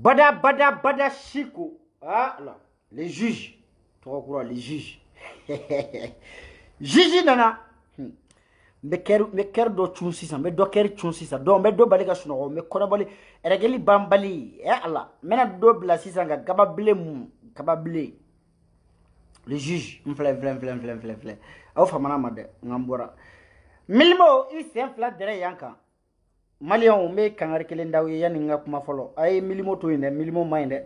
bada Chico. Ah là, les juges. Trop courant, les juges. Juge nana. Me ker do tun sisan me do ker tun sisan donc me do bali ka sunɔgɔ me kɔrɔbɔli ɛrɛgɛli banbali ala mena do bila sisan ka kababile le juge filɛ aw famana ma dɛ ngan bɔra milimo i sen fila dɛrɛ yan kan maliyɛnw n bɛ kangari kelen d'aw ye yanni n ka kuma fɔlɔ a ye milimo to yen dɛ milimo ma ɲi dɛ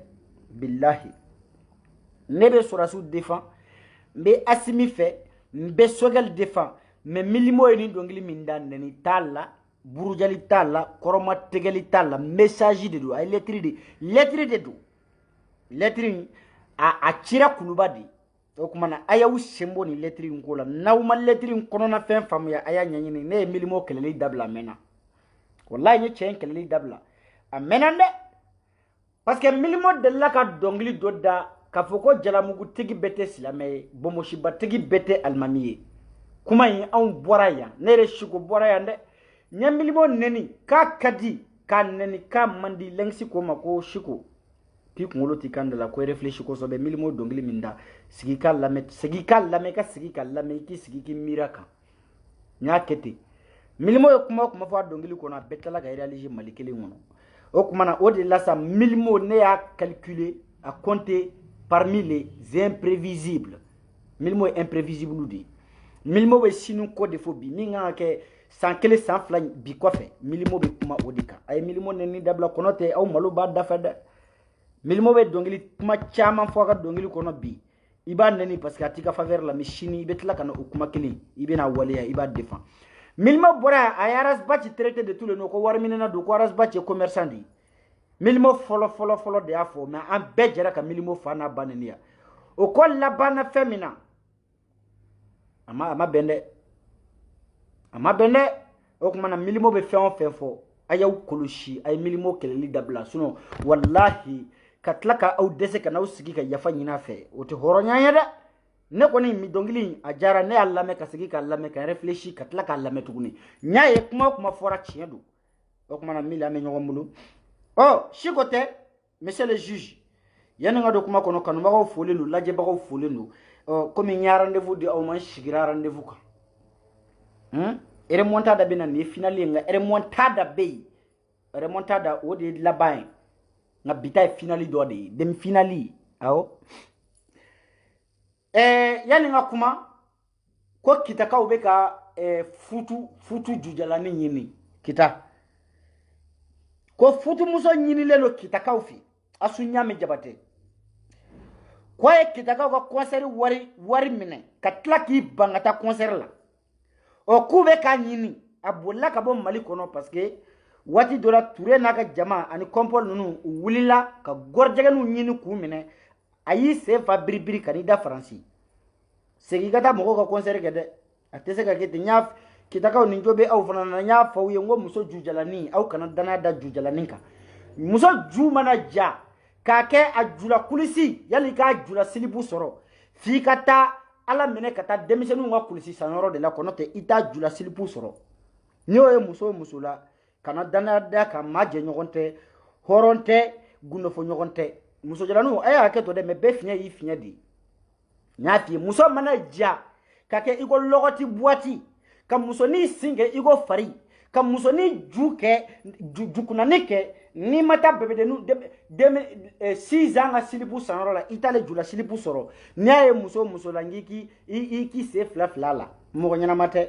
bilahi ne bɛ sɔrɔsiw défend n bɛ asimi fɛ n bɛ sogɛli défend mais milimo ye ni dɔnkili min da nɛni t'a la burujali t'a la kɔrɔma tɛgɛli t'a la message de don a ye lettre de don lettre in a cira kuluba de o kuma na a y'aw sen bɔ nin lettre in ko la n'aw ma lettre in kɔnɔna fɛn faamuya a y'a ɲɛɲini ne ye milimo kɛlɛli dabila a mɛnna wallahi n ye cɛ in kɛlɛli dabila a mɛnna dɛ parce que milimo delila ka dɔnkili dɔ da k'a fɔ ko jalamugutigi bɛɛ tɛ silamɛ ye bonbonsibatigi bɛɛ tɛ alimami ye kuma in anw bɔra yan ne yɛrɛ Chico bɔra yan dɛ n ye milimo nɛni k'a ka di k'a nɛni k'a man di lɛngisi ko ma ko Chico k'i kunkolo t'i kan da la ko réfléchi kosɛbɛ milimo dɔnkili min da sigi k'a lamɛn ka sigi k'a lamɛn i k'i sigi k'i miiri a kan n y'a kɛ ten milimo ye kuma o kuma fɔ a dɔnkili kɔnɔ a bɛɛ tilala ka réaliser Mali kelen kɔnɔ o kuma na o de la sa milimo ne y'a calculer a compter parmi les imprévisibles milimo ye imprévisible de ye milimo bɛ sini ko de fɔ bi min kan ka kɛ san kelen san fila bi kɔfɛ milimo bɛ kuma o de kan a ye milimo nɛni dabila kɔnɔ tɛ aw malo b'a dafɛ dɛ milimo bɛ dɔnkili kuma caman fɔ a ka dɔnkili kɔnɔ bi i b'a nɛni parce que a t'i ka faveur la mais sini i bɛ tila ka na o kuma kelen i bɛna waleya i b'a défend milimo bɔra yan a ye Arasbachi traité de tous les noms ko wari minɛna don ko Arasbachi ye commerçant de ye milimo fɔlɔ de y'a fɔ mais an bɛɛ jɛra ka milimo fa n'a ba nɛni yan o ko labanna fɛn min na a ma bɛn dɛ o kuma na milimo bɛ fɛn o fɛn fɔ a y'aw kɔlɔsi a ye milimo kɛlɛli dabila sinon wallahi ka tila ka aw dɛsɛ ka n'aw sigi ka yafa ɲini a fɛ o tɛ hɔrɔnya ye dɛ ne kɔni mi dɔnkili a diyara ne y'a lamɛn ka sigi k'a lamɛn ka réfléchi ka tila k'a lamɛn tuguni n y'a ye kuma o kuma fɔra tiɲɛ don o kuma na min an bɛ ɲɔgɔn bolo Chico tɛ monsieur le juge yanni n ka don kuma kɔnɔ kanubagaw folen don lajɛbagaw folen don komi n ye rendez-vous di aw ma n sigira rendez-vous kan remontada bɛ na nin ye finale ye nka remontada bɛ yen remontada o de ye laban ye nka bi ta ye finale dɔ de ye demi finale awɔ yanni n ka kuma ko kitakaw bɛ ka futu jujalanin ɲini kita ko futumuso ɲinilen don kitakaw fɛ Asu Ɲame Jabate ko ye kitakaw ka concert wari minɛ ka tila k'i ban ka taa concert la k'u bɛ k'a ɲini a bolila ka bɔ Mali kɔnɔ parce que waati dɔ la Ture n'a ka jama ani kɔnpɔl ninnu u wulila ka gɔrɔjɛgɛninw ɲini k'u minɛ a y'i sen fa biribiri ka n'i da Faransi segin ka taa mɔgɔw ka concert kɛ dɛ a tɛ se ka kɛ ten kitakaw nin jo bɛ aw fana na n y'a fɔ aw ye n ko muso jujalanin aw kana danaya da jujalanin kan muso ju mana ja k'a kɛ a jula kulisi yali k'a jula silibu sɔrɔ f'i ka taa ala minɛ ka taa denmisɛnninw ka kulisi sanyɔrɔ de la kɔnɔ tɛ i t'a jula silibu sɔrɔ n'i y'o ye muso o muso la kana danaya da kan maa jɛ ɲɔgɔn tɛ hɔrɔn tɛ gundofɔ ɲɔgɔn tɛ musojalaniw a y'a kɛ to dɛ mais bɛɛ fiɲɛ y'i fiɲɛ de ye n y'a f'i ye muso mana ja ka kɛ i ko lɔgɔti buwati ka musonin sin kɛ i ko fari ka musonin ju kɛ jukunani kɛ n'i ma taa bɛbɛdenninw 6 ans ka silipu sanyɔrɔ la i t'ale jula silipu sɔrɔ n'i y'a ye muso o muso la n k'i sen fila la mɔgɔ ɲɛnama tɛ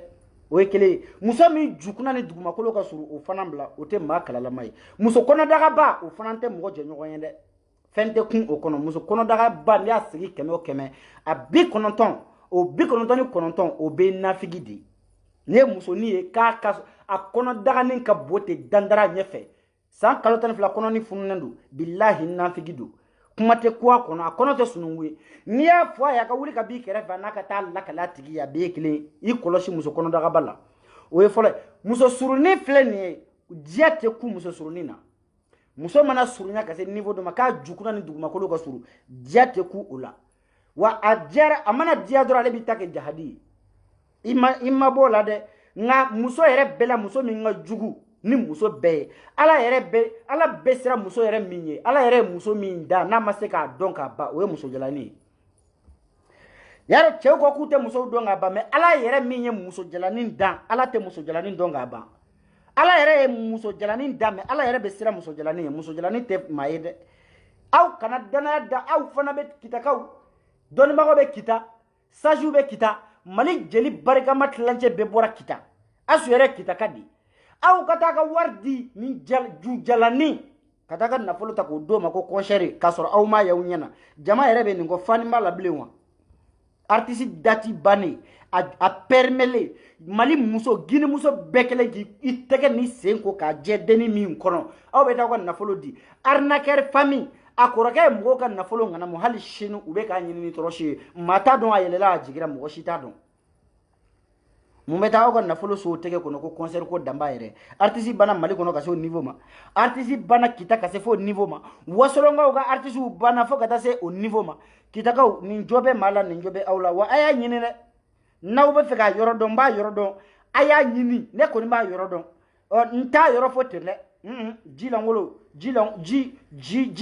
o ye kelen ye muso min jukuna ni dugumakolo ka surun o fana bila o tɛ maa kalalama ye muso kɔnɔdagaba o fana tɛ mɔgɔ jɛɲɔgɔn ye dɛ fɛn tɛ kun o kɔnɔ muso kɔnɔdagaba n'i y'a sigi 100 o 100 a 99 o 99 o bɛ nafigi de n'i ye musonin ye k'a ka a kɔnɔdaganin ka bon ten dandara ɲɛfɛ san kalo 12 kɔnɔni fununen don bilahi nafigi don kuma tɛ ku a kɔnɔ a kɔnɔ tɛ sunungu ye n'i y'a fɔ a ye a ka wuli ka b'i kɛrɛfɛ n'a ka taa lakale a tigi ye a bɛɛ ye kelen i kɔlɔsi muso kɔnɔdagaba la o ye fɔlɔ ye muso surunin filɛ nin ye diɲɛ tɛ ku muso surunin na muso mana surunya ka se niveau dɔ ma k'a jukuna ni dugumakolo ka surun diɲɛ tɛ ku o la wa a diyara a mana diya dɔrɔn ale b'i ta kɛ jahadi ye i ma b'o la dɛ nka muso yɛrɛ bɛɛ la muso min ka jugu ni muso bɛɛ ala bɛɛ sera muso yɛrɛ min ye ala yɛrɛ muso min da n'a ma se k'a dɔn k'a ban o ye muso jalani yaro cɛw ko k'u tɛ muso dɔn k'a ban mais ala yɛrɛ min ye muso jalani dan ala tɛ muso jalani dɔn k'a ban ala yɛrɛ ye muso jalani dan mais ala yɛrɛ bɛ sera muso jalani ye muso jalani tɛ maa ye dɛ aw kana danaya da aw fana bɛ kitakaw dɔnnibagaw bɛ kita sajiw bɛ kita mali jeli barikama tilancɛ bɛɛ bɔra kita asu yɛrɛ kita ka di aw ka taa ka wari di ni ju jalani ka taa ka nafolo ta k'o d'o ma ko kɔnsɛri k'a sɔrɔ aw m'a ye aw ɲɛna jama yɛrɛ bɛ nin kɔ fani b'a la bilen wa artiste dati bannen a permele mali muso gini muso bɛɛ kɛlen k'i tɛgɛ ni sen ko k'a jɛ denni min kɔnɔ aw bɛ taa ka nafolo di arnaqueur famille a kɔrɔkɛ ye mɔgɔw ka nafolo ŋanamu hali sini u bɛ k'a ɲini ni tɔrɔsi ye maa t'a dɔn a yɛlɛla a jigira mɔgɔ si t'a dɔn mun bɛ taa aw ka nafolo so o tɛgɛ kɔnɔ ko concert ko danba yɛrɛ artiste banna mali kɔnɔ ka se o niveau ma artiste banna kita ka se fo o niveau ma wasolongaw ka artiste banna fo ka taa se o niveau ma kitakaw nin jɔ bɛ maa la nin jɔ bɛ aw la wa a y'a ɲini dɛ n'aw bɛ fɛ k'a yɔrɔ dɔn n b'a yɔrɔ dɔn a y'a ɲini ne kɔni b'a yɔrɔ dɔn n t'a yɔrɔ fɔ ten dɛ ji langolo ji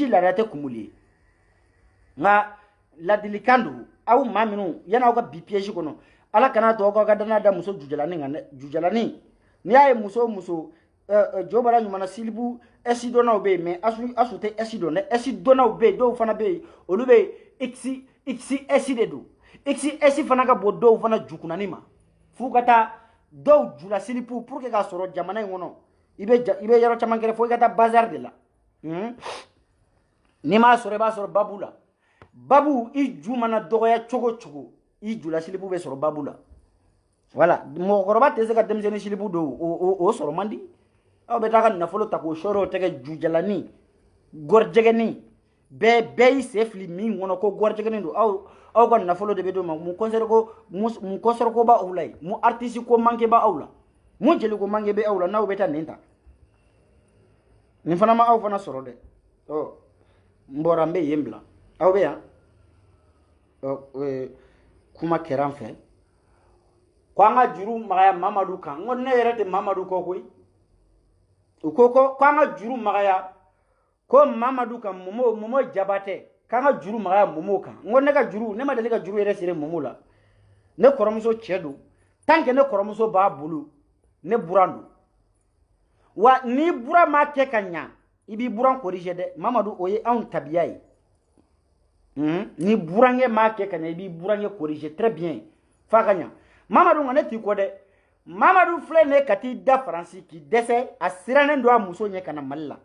laada tɛ kumuli ye nka ladilikan don aw maa minnu yan'aw ka bi piège kɔnɔ ala kana to aw ka danaya da muso jujalani kan dɛ jujalani n'i y'a ye muso o muso jo bara ɲuman silibu ɛsi dɔnnaw bɛ yen mais asu tɛ ɛsi dɔn dɛ ɛsi dɔnnaw bɛ yen dɔw fana bɛ yen olu bɛ xsi de don xsi fana ka bɔ dɔw fana jukunani ma f'u ka taa dɔw jula silipu pour que k'a sɔrɔ jamana in kɔnɔ i bɛ yɔrɔ caman kɛrɛ fo i ka taa bazar de la n'i m'a sɔrɔ i b'a sɔrɔ babu la babu i ju mana dɔgɔya cogo o cogo i jula silipu bɛ sɔrɔ babu la voilà mɔgɔkɔrɔba tɛ se ka denmisɛnnin silipu don o sɔrɔ man di aw bɛ taa ka nafolo ta k'o sɔrɔ o tɛgɛ jujalani gɔrijɛgɛni bɛɛ y'i sen fili min kɔnɔ ko gɔrijɛgɛni don aw ka nafolo de bɛ d'o ma mun concert ko b'a aw la yen mun artiste ko manqué b'a aw la mun jeli ko manqué bɛ aw la n'aw bɛ taa nin ta nin fana ma aw fana sɔrɔ dɛ n bɔra n bɛ yen bila aw bɛ yan kuma kɛra an fɛ ko an ka juru magaya mamadu kan n ko ne yɛrɛ tɛ mamadu kɔ koyi u ko an ka juru magaya ko mamadu kan momo jabatɛ k'an ka juru magaya momo kan n ko ne ka juru ne ma deli ka juru yɛrɛ siri momo la ne kɔrɔmuso cɛ don tant que ne kɔrɔmuso b'a bolo ne buran don wa ni buran ma kɛ ka ɲa i b'i buran corriger dɛ mamadu o ye anw tabiya ye ni burankɛ m'a kɛ ka ɲa i b'i burankɛ corriger très bien f'a ka ɲa mamadu nka ne t'i kɔ dɛ mamadu filɛ ne ka t'i da faransi k'i dɛsɛ a sirannen don a muso ɲɛ ka na mali la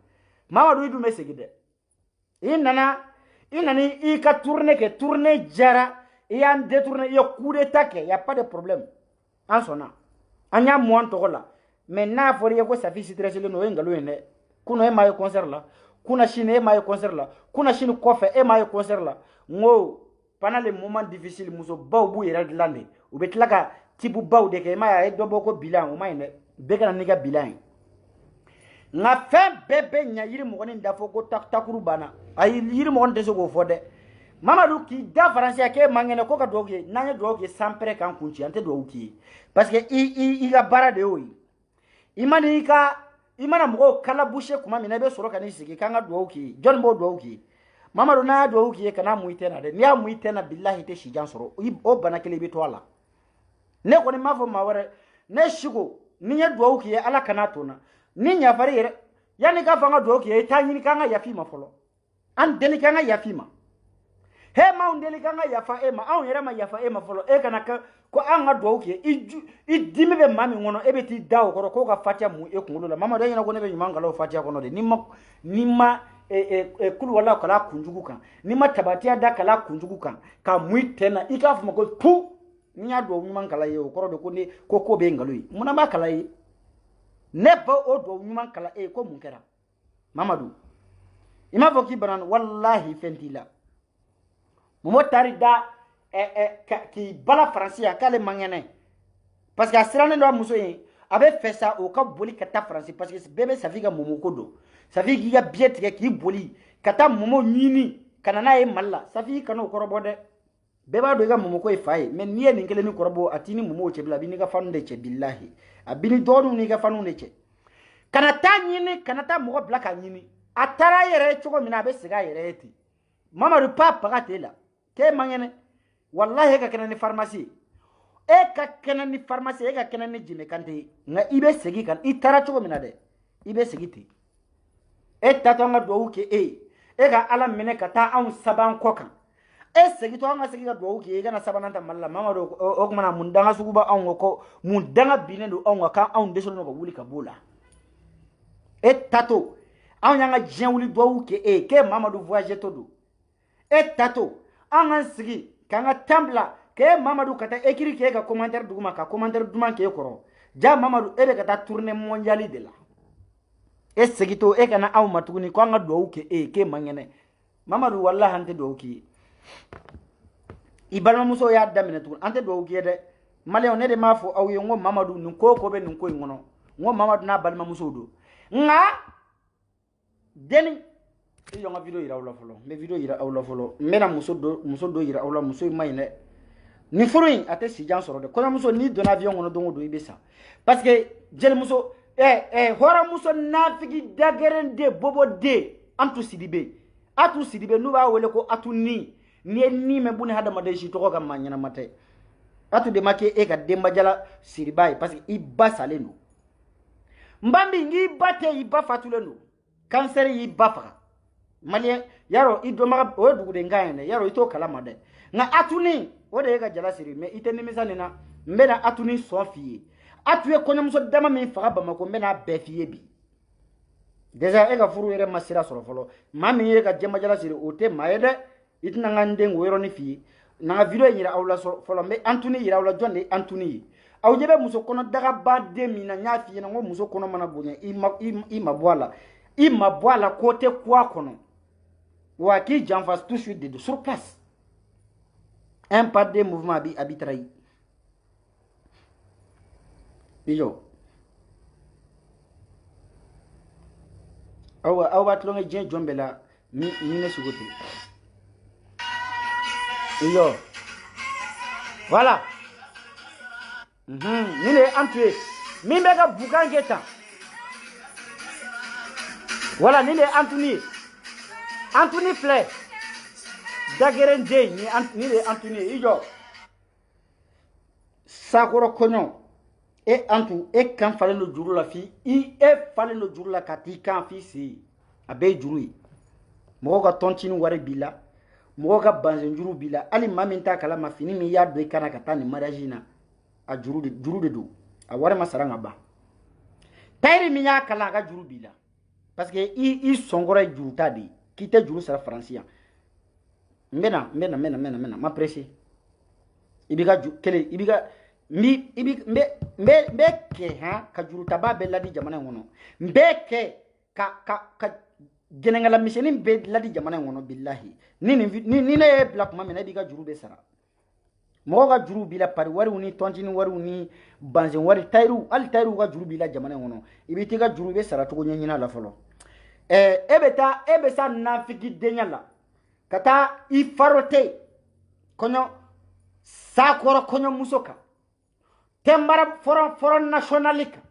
mamadu i dun bɛ segin dɛ i nana i ka tournée kɛ tournée jara i y'an détourné i ye coup d'état kɛ y a pas de problème an sɔnna an y'a mu an tɔgɔ la mais n'a fɔra i ye ko safi stressé don o ye nkalon ye dɛ kunun e m'a ye concert la kuna sini e m'a ye concert la kuna sini kɔfɛ e m'a ye concert la n ko pendant les moments difficiles muso baw b'u yɛrɛ dilan de u bɛ tila ka tibu baw de kɛ i m'a ye a ye dɔ bɔ ko bilan o ma ɲi dɛ bɛɛ ka na n'i ka bilan ye nka fɛn bɛɛ bɛ ɲa yiri mɔgɔnin da fɔ ko takuru banna ayi yiri mɔgɔnin tɛ se k'o fɔ dɛ mamadu k'i da faransiya k'e man kɛnɛ ko ka dugawu k'i ye n'an ye dugawu k'i ye sans prêt k'an kun ci an tɛ dugawu k'i ye parce que i ka baara de y'o ye i mana mɔgɔw kalabushé kuma min na i bɛ sɔrɔ ka n'i sigi k'an ka dugawu k'i ye jɔnni b'o dugawu k'i ye mamadu n'a y'a dugawu k'i ye kana mu i tɛ na dɛ n'i y'a mu i tɛ na bilahi i tɛ sijan sɔrɔ o bana kelen i bɛ to a la ne kɔni m'a fɔ maa wɛrɛ ne siko ni n ye dugawu k'i ye ala kan'a to n na ni ɲafari yɛrɛ yanni k'a fɔ an ka dugawu k'i ye i t'a ɲini k'an ka yafa i ma fɔlɔ an deli k'an ka yafa i ma he m'anw deli k'an ka yafa e ma anw yɛrɛ ma yafa e ma fɔlɔ e kana ko an ka dugawu k'i ye i dimi bɛ maa min kɔnɔ e bɛ t'i da o kɔrɔ k'o ka fatiya mun e kunkolo la mamadu e ɲɛna ko ne bɛ ɲuman kala o fatiya kɔnɔ de ni ma kulu wala kala kunjugu kan ni ma tabatiya da kala kunjugu kan ka mun i tɛ na i k'a fɔ ma ko tu ni y'a dugawu ɲuman kala ye o kɔrɔ de ko bɛ nkalon ye munna b'a kala ye ne ba o dugawu ɲuman kala e ko mun kɛra mamadu i m'a fɔ k'i bana walahi fɛn t'i la momo tari da k'i bala faransi yan k'ale man kɛnɛ parce que a sirannen don a muso ye a bɛ fɛ sa o ka boli ka taa faransi parce que bɛɛ bɛ safi ka momo ko don safi k'i ka biye tigɛ k'i boli ka taa momo ɲini ka na n'a ye mali la safi i kana o kɔrɔbɔ dɛ bɛɛ b'a dɔn i ka momo ko ye fa ye mais n'i ye nin kelen ni kɔrɔbɔ a t'i ni momo cɛ bila a b'i n'i ka fanu de cɛ bilahi a b'i ni dɔgɔninw n'i ka fanu de cɛ kana taa ɲini kana taa mɔgɔ bila ka ɲini a taara yɛrɛ ye cogo min na a bɛ segin a yɛrɛ ye ten Mamadu pa baga t'e la k'e man kɛnɛ wallahi e ka kɛnɛ ni pharmacie e ka kɛnɛ ni pharmacie e ka kɛnɛ ni Jime Kante ye nka i bɛ segin kan i taara cogo min na dɛ i bɛ segin ten e tatɔ an ka duwawu kɛ e ka Ala minɛ ka taa anw saban kɔ kan e segitɔ an ka segin ka duwawu kɛ e kana sabanan ta Mali la Mamadu o kumana mun danga sugu bɛ anw kɔ mun danga binnen don anw kan k'anw dɛsɛlen don ka wuli ka b'o la e tato anw y'an ka diɲɛ wuli duwawu kɛ e k'e Mamadu voyage to don e tato an k'an sigi k'an ka temps bila k'e Mamadu ka taa écrit k'e ka commentaire duguma ka commentaire duman k'e kɔrɔ ja Mamadu e bɛ ka taa tournée mondiale de la e segitɔ e kana anw ma tuguni ko an ka duwawu kɛ e k'e man kɛnɛ Mamadu wallahi an tɛ duwawu k'i ye i balimamuso y'a daminɛ tuguni an tɛ duwawu k'i ye dɛ maliyɛnw ne de m'a fɔ aw ye n ko Mamadu nin ko o ko bɛ nin ko in kɔnɔ n ko Mamadu n'a balimamusow don nka deni i jɔ n ka video yira aw la fɔlɔ n bɛ video yira aw la fɔlɔ n bɛna muso dɔ yira aw la muso in ma ɲi dɛ nin furu in a tɛ sijan sɔrɔ dɛ kɔɲɔmuso n'i donna avion kɔnɔ don o don i bɛ sa parce que jelimuso hɔrɔnmuso nafigi dagɛrɛn de bobo de Antu Sidibe Atu Sidibe n'u b'a wele ko Atu ni n'i ye ni mɛn buni hadamaden si tɔgɔ ka maa ɲɛnama tɛ Atu de ma kɛ e ka denbajala siriba ye parce que i ba salen don n ba min n'i ba tɛ i ba fatulen don cancer y'i ba faga maliyɛn yarɔ i dɔnbaga o ye dugudenkan ye dɛ yarɔ i t'o kalama dɛ nka Atuni o de ye ka jala siri mais i tɛ nimisa nin na n bɛna Atuni sɔn f'i ye Atu ye kɔɲɔmuso dama min faga Bamako n bɛna bɛɛ f'i ye bi déjà e ka furu yɛrɛ ma sira sɔrɔ fɔlɔ maa min ye ka jɛmajala siri o tɛ maa ye dɛ i tɛna n ka n den o yɔrɔnin f'i ye na n ka video yira aw la fɔlɔ n bɛ Antuni yira aw la jɔn de ye Antuni ye aw ɲɛ bɛ muso kɔnɔ dagaba den min na n y'a f'i ɲɛna n ko muso kɔnɔ mana bonya i ma bɔ a la i ma bɔ a la ko tɛ ku a kɔnɔ wa k'i janfa tout de suite de sur place un pas de mouvement a b'i trahi i jɔ aw b'a tulonkɛ diɲɛ jɔn bɛɛ la ni ne sogo tɛ i jɔ voilà nin de ye Antu ye min bɛ ka bukan kɛ tan voilà nin de ye Antuni ye Antuni filɛ dagɛrɛn den nin de ye Antuni ye i jɔ sakɔrɔ kɔɲɔ e Antu e kan falen don juru la fi e falen don juru la ka t'i kan f'i sen a bɛɛ ye juru ye mɔgɔw ka tɔntini wari b'i la mɔgɔw ka banzɛn juru b'i la hali maa min t'a kalama fini min y'a don i kana ka taa nin mariage in na a juru de don a wari ma sara ka ban tayiri min y'a kalan a ka juru b'i la parce que i sɔnkɔrɔ ye juru ta de ye k'i tɛ juru sara faransi yan n bɛna ma presse i b'i ka kelen i b'i ka n bɛ kɛ ka juru taba bɛɛ ladi jamana in kɔnɔ n bɛ kɛ ka jɛnɛnkala misɛnnin bɛɛ ladi jamana in kɔnɔ billahi ni ne ye bila kuma min na i b'i ka juru bɛɛ sara mɔgɔw ka juru b'i la pari wariw ni tɔntini wariw ni banzɛn wari tayiriw hali tayiriw ka juru b'i la jamana in kɔnɔ i b'i t'i ka juru bɛ sara cogo ɲɛɲini a la fɔlɔ e bɛ sa nafigi denya la ka taa i farote kɔɲɔ sakɔrɔ kɔɲɔmuso kan tɛnbara fɔrɔ nationali kan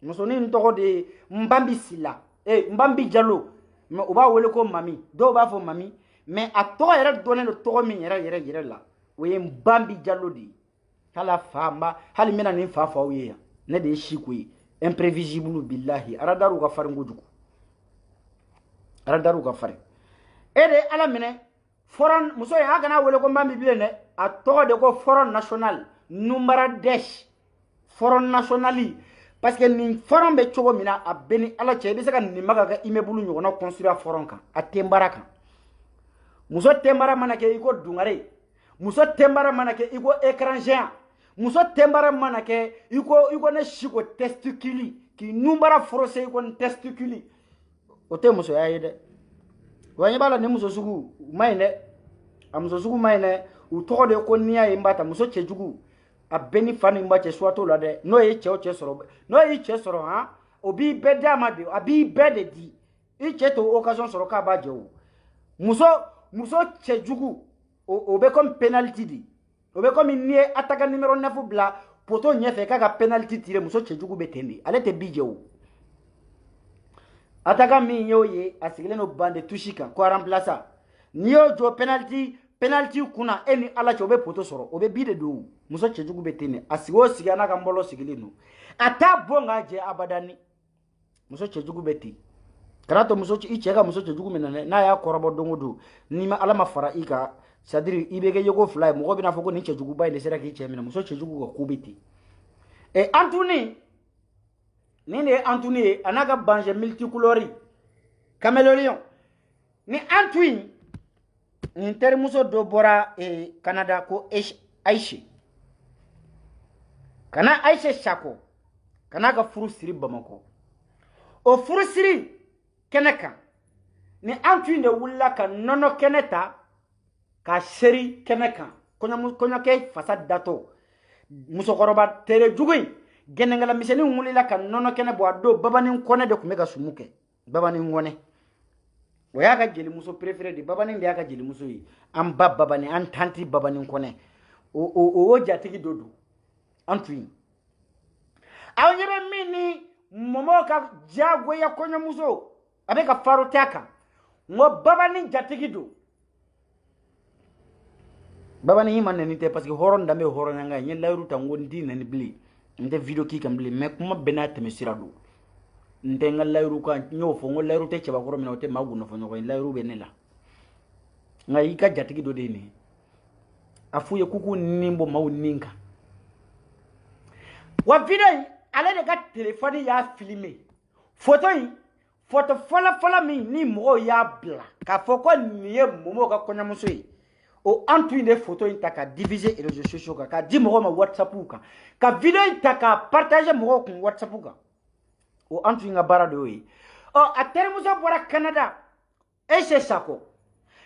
musonin tɔgɔ de ye Nbambi Sila Nbambi Jalo mais u b'a wele ko mami dɔw b'a fɔ mami mais a tɔgɔ yɛrɛ dɔnnen don tɔgɔ min yɛrɛ la o ye Nbambi Jalo de ye hali n bɛna nin fa fɔ aw ye yan ne de ye Siko ye imprévisible billahi aradaru ka farin kojugu aradaru ka farin e de ye Ala minɛ muso ye a kana wele ko Nbambi bilen dɛ a tɔgɔ de ko Front National Numaradesh Front National parce que nin front bɛ cogo min na a bɛ ni Ala cɛ i bɛ se ka nin maga ka immeuble ɲɔgɔnna construire front kan a tɛnbara kan muso tɛnbara mana kɛ i ko dungare muso tɛnbara mana kɛ i ko écran géant muso tɛnbara mana kɛ i ko ne Siko testicule k'i nunbara froissé i ko ni testicule o tɛ musoya ye dɛ wa ɲɛ b'a la nin muso sugu u ma ɲi dɛ a muso sugu ma ɲi dɛ u tɔgɔ de ko n'i y'a ye n b'a ta muso cɛjugu a bɛɛ ni fa ni ba cɛ suwa t'o la dɛ n'o ye cɛ o cɛ sɔrɔ n'o y'i cɛ sɔrɔ o b'i bɛɛ d'a ma de a b'i bɛɛ de di i cɛ t'o occasion sɔrɔ k'a b'a jɛ o muso cɛjugu o bɛ comme penalty de o bɛ comme n'i ye attaquant numéro 9 bila poto ɲɛfɛ k'a ka penalty tirer muso cɛjugu bɛ ten de ale tɛ bi jɛ o ataka min yo ye a sigilen no bande touche kan ko remplaça ni yo jo penalty kuna eni ala cɛ o bɛ poto sɔrɔ o bɛ bi de do muso cɛjugu bɛ ten a sigi o sigi n'a ka mbɔlɔ sigilen no a t'a bɔ nka jɛ abadani muso cɛjugu bɛ ten kana to muso i cɛ ka muso cɛjugu min na dɛ n'a y'a kɔrɔbɔ don o don ni ma ala ma fara i kan c'est-à-dire i bɛ kɛ yeko fila ye mɔgɔ bɛna fɔ ko nin cɛjuguba in de sera k'i cɛ minɛ muso cɛjugu ka ko bɛ ten Anthony nin de ye Anthony ye a n'a ka bange multicolore caméléon ni Anthony nin terimuso dɔ bɔra Canada ko Aïche kana Aïche Sako kana ka furu siri Bamakɔ o furu siri kɛnɛ kan ni Anthony de wulila ka nɔnɔ kɛnɛ ta ka seri kɛnɛ kan kɔɲɔkɛ fasa datɔ musokɔrɔba tere jugu in gɛnɛngala misɛnnin wulila ka nɔnɔ kɛnɛ bɔ a don babanin kɔnɛ de tun bɛ ka sumu kɛ babanin kɔnɛ o y'a ka jelimuso préféré de babanin de y'a ka jelimuso ye an ba babanin an tanti babanin kɔnɛ o jatigi dɔ don an tun ye aw ɲɛ bɛ min ni mɔmɔw ka diyagoya kɔɲɔmuso a bɛ ka faro t'a kan n ko babanin jatigi don babanin yi ma nɛni tɛ parce que hɔrɔn danbe ye hɔrɔnyanga ye n ye layiru ta n ko n t'i nɛni bilen n tɛ video k'i kan bilen mais kuma bɛɛ n'a tɛmɛ sira don n tɛ n ka layiru kan n y'o fɔ n ko layiru tɛ cɛbakɔrɔ min na o tɛ maa gunnafɔ ɲɔgɔn ye layiru bɛ ne la nka i ka jatigi dɔ de ye nin ye a f'u ye k'u k'u nin bɔ maaw nin kan wa video in ale de ka telefɔni y'a filmé photo in photo fɔlɔfɔlɔ min ni mɔgɔw y'a bila k'a fɔ ko nin ye Momo ka kɔɲɔmuso ye o Anthony de photo in ta ka diviser réseaux sociaux kan k'a di mɔgɔw ma WhatsApp kan ka video in ta k'a partager mɔgɔw kun WhatsApp kan o Anthony ka baara de y'o ye a terimuso bɔra Canada Aïche Sako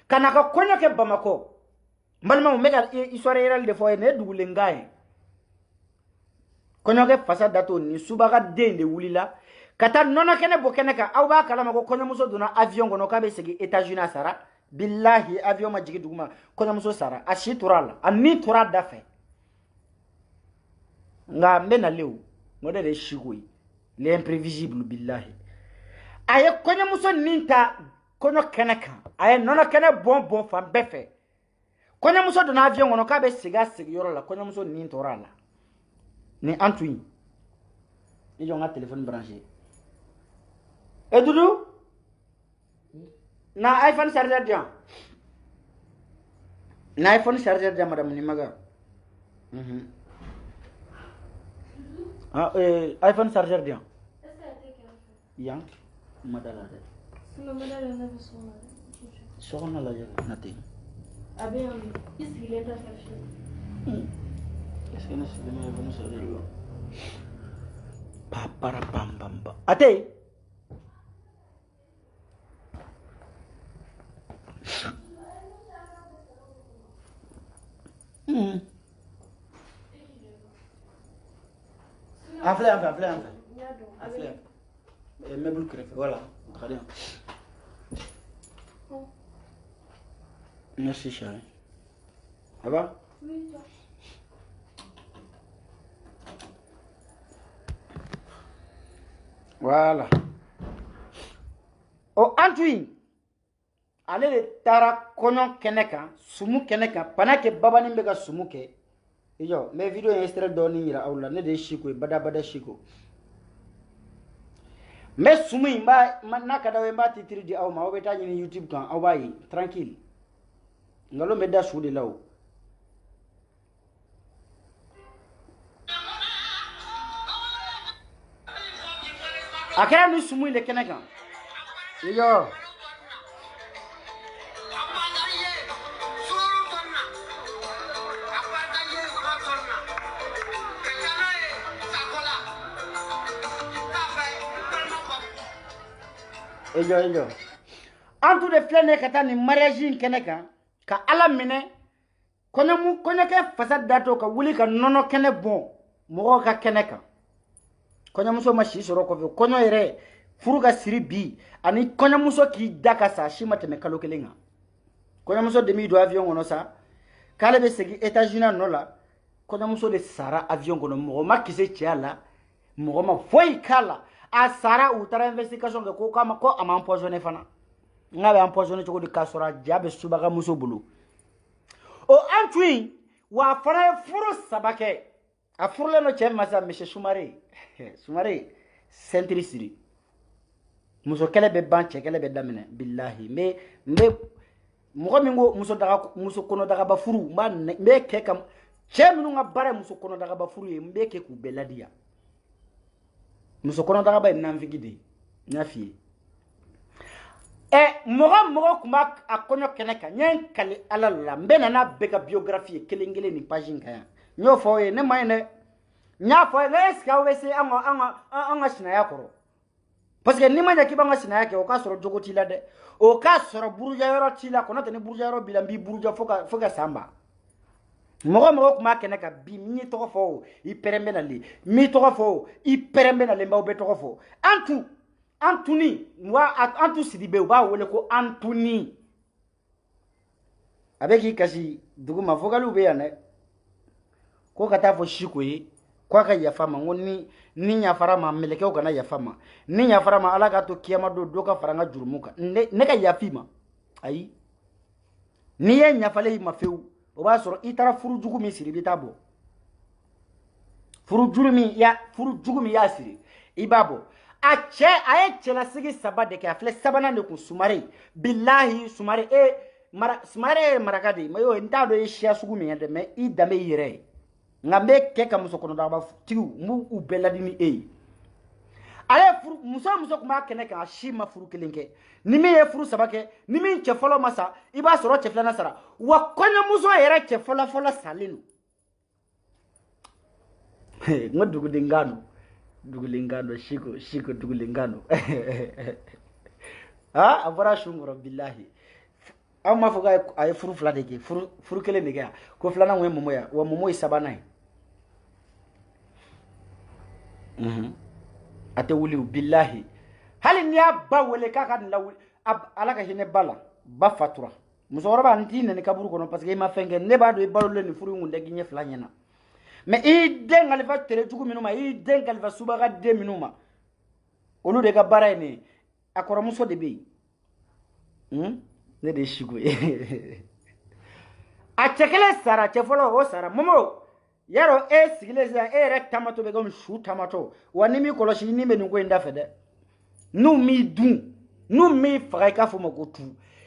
ka na ka kɔɲɔ kɛ Bamakɔ n balimaw n bɛ ka histoire réelle de fɔ ye nin ye dugulenkan ye kɔɲɔkɛ fasa datɔ ni subaga den de wulila ka taa nɔnɔ kɛnɛ bɔ kɛnɛ kan aw b'a kalama ko kɔɲɔmuso donna avion kɔnɔ k'a bɛ segin États-Unis a sara billahi avion ma jigin duguma kɔɲɔmuso sara a si tora a la a ni tora a da fɛ nka n bɛ nalen o n ko ne de ye siko ye l'imprévisible billahi a ye kɔɲɔmuso nin ta kɔɲɔ kɛnɛ kan a ye nɔnɔ kɛnɛ bɔn fan bɛɛ fɛ kɔɲɔmuso donna avion kɔnɔ k'a bɛ segin a sigiyɔrɔ la kɔɲɔmuso nin tora a la ni Anthony ni jɔn ka téléphone branché Doudou na iPhone charger diyan na iPhone charger diyan madame ni maga iPhone charger diyan yan madala de sokona la je nothing abe isigile ta fashion est-ce que c'est le iPhone charger para pam pam pam ate Afflez. Meuble crève, voilà, très bien. Merci chérie. Ça va? Oui, toi. Voilà. Oh, Anthony, ale de taara kɔɲɔ kɛnɛ kan sumu kɛnɛ kan pendant que babanin bɛ ka sumu kɛ iyo mais video in extrait dɔɔni yira aw la ne de ye Siko ye bada Siko mais sumu in n'a ka d'aw ye n b'a titre di aw ma aw bɛ taa ɲini YouTube kan aw b'a ye tranquille nkalon bɛ da su de la o a kɛra ni sumu in de kɛnɛ kan iyo Ejo. Antu de filɛ ka taa ni mariage in kɛnɛ kan ka ala minɛ kɔɲɔkɛ fasa datɔ ka wuli ka nɔnɔ kɛnɛ bɔn mɔgɔw ka kɛnɛ kan kɔɲɔmuso ma si sɔrɔ kɔfɛ kɔɲɔ yɛrɛ furu ka siri bi ani kɔɲɔmuso k'i da ka sa si ma tɛmɛ kalo kelen kan kɔɲɔmuso de mi don avion kɔnɔ sa k'ale bɛ segin États-Unis nɔ la kɔɲɔmuso de sara avion kɔnɔ mɔgɔ ma kisi cɛ la mɔgɔ ma foyi k'a la a sara u taara investigation kɛ ko kama ko a ma empoisonné fana n'a bɛ empoisonné cogo di k'a sɔrɔ a ja bɛ subaga muso bolo o an tun in wa a fana ye furu 3 kɛ a furulen don cɛ min ma sisan monsieur Sumare Sumare sentiri siri muso kɛlɛ bɛ ban cɛ kɛlɛ bɛ daminɛ billahi n bɛ mɔgɔ min ko muso kɔnɔdagaba furu n bɛ kɛ ka cɛ minnu ka baara ye muso kɔnɔdagaba furu ye n bɛ kɛ k'u bɛɛ ladiya muso kɔnɔdagaba ye nanfigi de ye n y'a f'i ye mɔgɔ tun b'a a kɔɲɔ kɛnɛ kan n ye kali ala la n bɛ na n'a bɛɛ ka biographie ye kelen kelen nin page in kan yan n y'o fɔ aw ye ne ma ɲi dɛ n y'a fɔ aw ye n ko est-ce que aw bɛ se an ka sinaya kɔrɔ parce que n'i ma ɲɛ k'i b'an ka sinaya kɛ o k'a sɔrɔ jogo t'i la dɛ o k'a sɔrɔ buruja yɔrɔ t'i la kɔnɔ tɛ ni buruja yɔrɔ b'i la n b'i buruja fo ka san ban mɔgɔ tun b'a kɛnɛ kan bi n y'i tɔgɔ fɔ o i pɛrɛn bɛ nalen n m'i tɔgɔ fɔ o i pɛrɛn bɛ nalen b'aw bɛ tɔgɔ fɔ Antuni wa Antu Sidibe u b'a wele ko Antuni a bɛ k'i kasi dugu ma vocal bɛ yan dɛ ko ka taa fɔ Siko ye k'a ka yafa ma n ko ni yafara ma mɛlɛkɛw kana yafa ma ni yafara ma ala k'a to kiyama don dɔ ka fara n ka jurumu kan ne ka yafi ma ayi n'i ye ɲafalen ma fewu o b'a sɔrɔ i taara furu jugu min siri i bɛ taa bɔ furu jugu min y'a siri i b'a bɔ a ye cɛlasigi 3 de kɛ a filɛ 3nan de kun Sumare billahi Sumare Sumare ye maraka de ye n t'a dɔn i ye siya sugu min ye dɛ mais i danbe i yɛrɛ ye nka n bɛ kɛ ka muso kɔnɔdagaba tigiw n b'u bɛɛ ladi ni e ye ale muso tun b'a kɛnɛ kan a si ma furu 1 kɛ ni min ye furu 3 kɛ ni min cɛ fɔlɔ ma sa i b'a sɔrɔ cɛ 2nan sara wa kɔɲɔmuso yɛrɛ cɛ fɔlɔ salen don n ko Dugulingano Siko Dugulingano a bɔra sun kɔrɔ billahi aw m'a fɔ k'a ye furu 2 de kɛ furu 1 de kɛ yan ko 2nan kun ye Momo ya wa Momo ye 3nan ye a tɛ wuli billahi hali n'i y'a ba wele k'a ka nin lawuli ala ka hinɛ ba la ba fatura musokɔrɔba n t'i nɛni kaburu kɔnɔ parce que i ma fɛn kɛ ne b'a dɔn i balolen nin furu in kun tɛ ɲɛ 2 ɲɛna mais i den kalifa tere jugu minnu ma i den kalifa subaga den minnu ma olu de ka baara ye nin a kɔrɔmuso de bɛ yen ne de ye Siko ye a cɛ kelen sara cɛ fɔlɔ o sara Momo yarɔ e sigilen sisan e yɛrɛ tamatɔ bɛ komi su tamatɔ wa ni m'i kɔlɔsi ni bɛ nin ko in da fɛ dɛ n'u m'i dun n'u m'i faga i k'a fɔ ma ko tu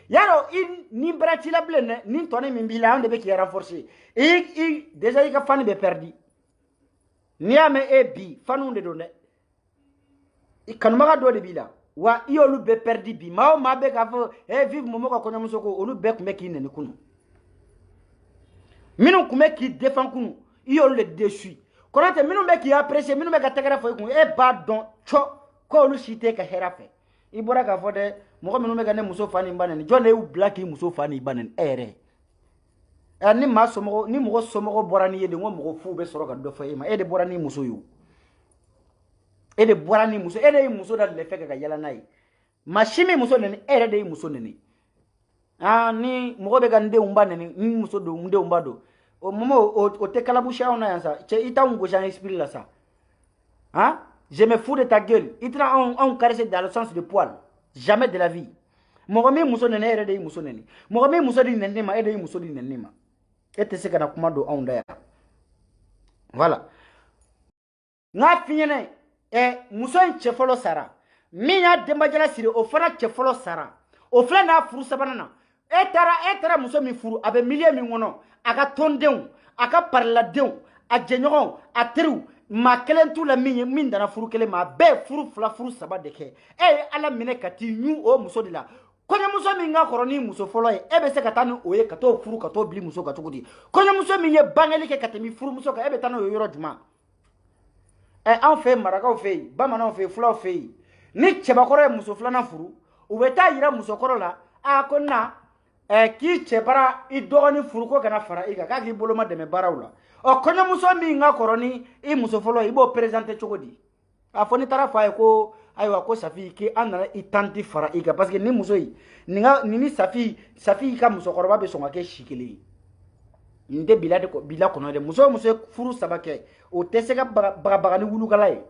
yarɔ ni bara t'i la bilen dɛ ni tɔni min b'i la an de bɛ k'i renforcer déjà i ka fani bɛ perdu n'i y'a mɛn e bi faniw de don dɛ kanubaga dɔ de b'i la wa i y'olu bɛɛ perdu bi maa o maa bɛ k'a fɔ vive Momo ka kɔɲɔmuso ko olu bɛɛ tun bɛ k'i nɛni kunun minnu tun bɛ k'i défend kunun i y'olu de déçu kɔrɔtɛ minnu bɛ k'i apprécier minnu bɛ ka tɛgɛrɛ fɔ i kun e b'a dɔn k'olu si tɛ ka hɛrɛ fɛ i bɔra k'a fɔ dɛ mɔgɔ minnu bɛ ka ne muso fa ni ba nɛni jɔn de y'u bila k'i muso fa ni ba nɛni e yɛrɛ ni mɔgɔ somɔgɔ bɔra n'i ye de n ko mɔgɔ fu bɛ sɔrɔ ka dɔ fɔ e ma e de bɔra n'i muso ye o e de y'i muso da lɛfɛ kɛ ka yala n'a ye maa si min muso nɛni e yɛrɛ de y'i muso nɛni ni mɔgɔ bɛ ka n denw ba nɛni n muso don n denw ba don o Momo o tɛ kalabusi anw na yan sa cɛ i t'anw gosi an esprit la sa je me fous de ta gueule i tɛna anw caresser dans le sens de poil jamais de la vie mɔgɔ min muso nɛni e yɛrɛ de y'i muso nɛni mɔgɔ min muso di nɛni ma e de y'i muso di nɛni ma e tɛ se ka na kuma don anw da yan voilà n k'a f'i ɲɛna muso in cɛ fɔlɔ sara min y'a denbajala siri o fana cɛ fɔlɔ sara o filɛ n'a furu 3nan na e taara muso min furu a bɛ milieu min kɔnɔ a ka tɔndenw a ka pariladenw a jɛɲɔgɔnw a teriw maa kelen t'u la min dana furu 1 ma a bɛɛ ye furu 2 furu 3 de kɛ e ye ala minɛ ka t'i ɲu o muso de la kɔɲɔmuso min ka kɔrɔ ni muso fɔlɔ ye e bɛ se ka taa ni o ye ka t'o furu ka t'o bili muso kan cogo di kɔɲɔmuso min ye bangeli kɛ ka tɛmɛ furumuso kan e bɛ taa n'o ye yɔrɔ jumɛn anw fɛ yen marakaw fɛ yen bamananw fɛ yen fulaw fɛ yen ni cɛbakɔrɔ ye muso 2nan furu u bɛ taa yira musokɔrɔ la ko na k'i cɛ bara i dɔgɔnin furu ko kana fara i kan k'a k'i bolo ma dɛmɛ baaraw la kɔɲɔmuso min ka kɔrɔ ni i muso fɔlɔ i b'o présenter cogo di a fɔ ni taara fɔ a ye ko ayiwa ko Safi k'an nana i tanti fara i kan parce que ni muso in ni Safi ka musokɔrɔba bɛ sɔn ka kɛ si kelen ye nin tɛ bila kɔnɔ dɛ muso o muso ye furu 3 kɛ o tɛ se ka baga ni wulukala ye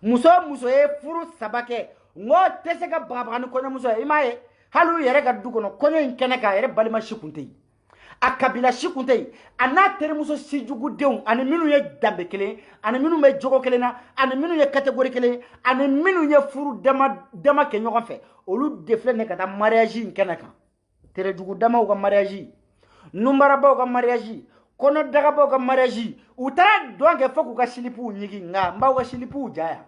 muso e furu sabake ngo tese ka babani konya muso imaye halu yere ga dukono konya inkene ka yere balima shikunte akabila shikunte ana tere muso sijugu deun ani minu ye dambe kelen ani minu me jogo kelen na ani minu ye catégorie kelen ani minu ye furu dama ke ɲɔgɔn fɛ olu defle ne ka taa mariage inkene kan tere jugu dama ka mariage numarabaw ka mariage kono dagabaw ka mariage u taara don kɛ fo k'u ka silipu ɲigi nga mbaw ka silipu jaya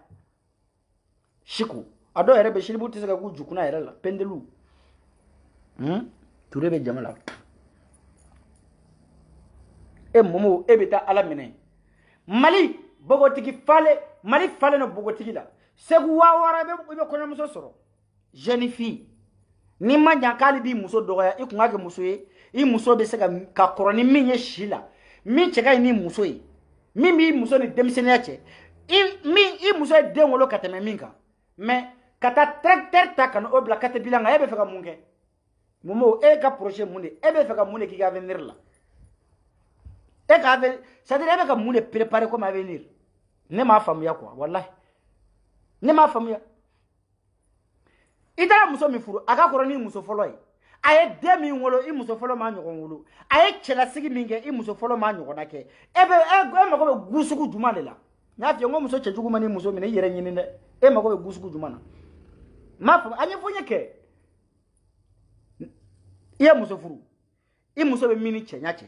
shiku a dɔw yɛrɛ bɛ silipu tɛ se ka k'u jukuna yɛrɛ la pendelu ture bɛ jama la e momo e bɛ taa ala minɛ mali bogotigi fale mali fale no bogotigi la segu wawara bɛ kɔɲɔmuso sɔrɔ jeune fille ni ma ɲa k'ale b'i muso dɔgɔya i kun ka kɛ muso ye i muso bɛ se ka kɔrɔ ni min ye si la min cɛ ka ɲi ni muso ye min b'i muso ni denmisɛnniya cɛ i muso ye den wolo ka tɛmɛ min kan mais ka taa tracteur ta ka na o bila caterpillar kan e bɛ fɛ ka mun kɛ momo e ka projet mun de e bɛ fɛ ka mun de k'i ka avenir la e ka avenir c'est-à-dire e bɛ ka mun de préparer comme avenir ne m'a faamuya quoi wallahi ne m'a faamuya i taara muso min furu a ka kɔrɔ ni muso fɔlɔ ye a ye den min wolo i muso fɔlɔ m'a ɲɔgɔn wolo a ye cɛlasigi min kɛ i muso fɔlɔ m'a ɲɔgɔnna kɛ e mago bɛ gu sugu jumɛn de la n y'a f'i ye n ko muso cɛjugu ma ni muso minɛ i yɛrɛ ɲini dɛ e mago bɛ gu sugu jumɛn na m'a faamu a ɲɛfɔ n ye kɛ i ye muso furu i muso bɛ min ni cɛɲa cɛ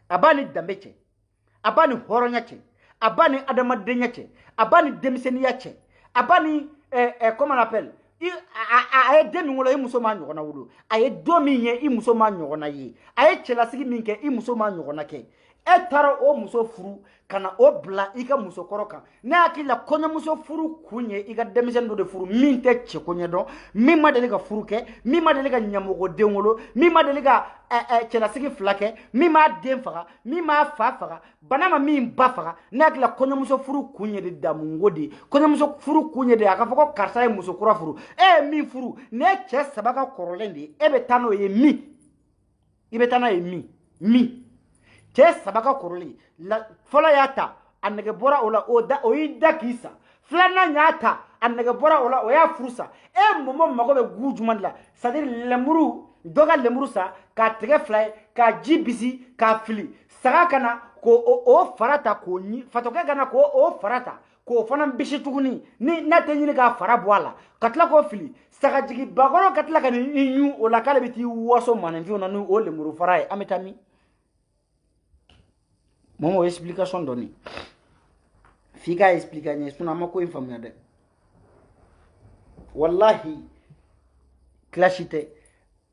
a b'a ni danbe cɛ a b'a ni hɔrɔnya cɛ a b'a ni adamadenya cɛ a b'a ni denmisɛnniya cɛ a b'a ni comment on appelle a ye den min wolo i muso m'a ɲɔgɔnna wolo a ye don min ye i muso m'a ɲɔgɔnna ye a ye cɛlasigi min kɛ i muso m'a ɲɔgɔnna kɛ e taara o muso furu ka na o bila i ka muso kɔrɔ kan ne hakili la kɔɲɔmuso furu kun ye i ka denmisɛnnin dɔ de furu min tɛ cɛko ɲɛdɔn min ma deli ka furu kɛ min ma deli ka ɲɛmɔgɔ den wolo min ma deli ka cɛlasigi fila kɛ min m'a den faga min m'a fa faga bana ma min ba faga ne hakili la kɔɲɔmuso furu kun ye de damunko de kɔɲɔmuso furu kun ye de a ka fɔ ko karisa ye muso kura furu e ye min furu ne ye cɛ saba ka kɔrɔlen de ye e bɛ taa n'o ye min i bɛ taa n'a ye min cɛ saba ka kɔrɔlen fɔlɔ y'a ta a nɛgɛ bɔra o la o y'i da k'i sa filanan y'a ta a nɛgɛ bɔra o la o y'a furu sa e mɔmɔ mago bɛ gu jumɛn de la c'est à dire lemuru dɔ ka lemuru sa k'a tigɛ fila ye k'a ji bisi k'a fili saga ka na k'o fara ta k'o ɲi fatɔkɛ ka na k'o fara ta k'o fana bisi tuguni ni n'a tɛ ɲini k'a fara bɔ a la ka tila k'o fili sagajigi bakɔrɔ ka tila ka nin i ɲu o la k'ale bɛ t'i waso maninfinw na n'o lemuru fara ye an bɛ taa min momo explication dɔɔni f'i ka expliquer ɲɛ sinon an ma ko in faamuya dɛ wallahi clash tɛ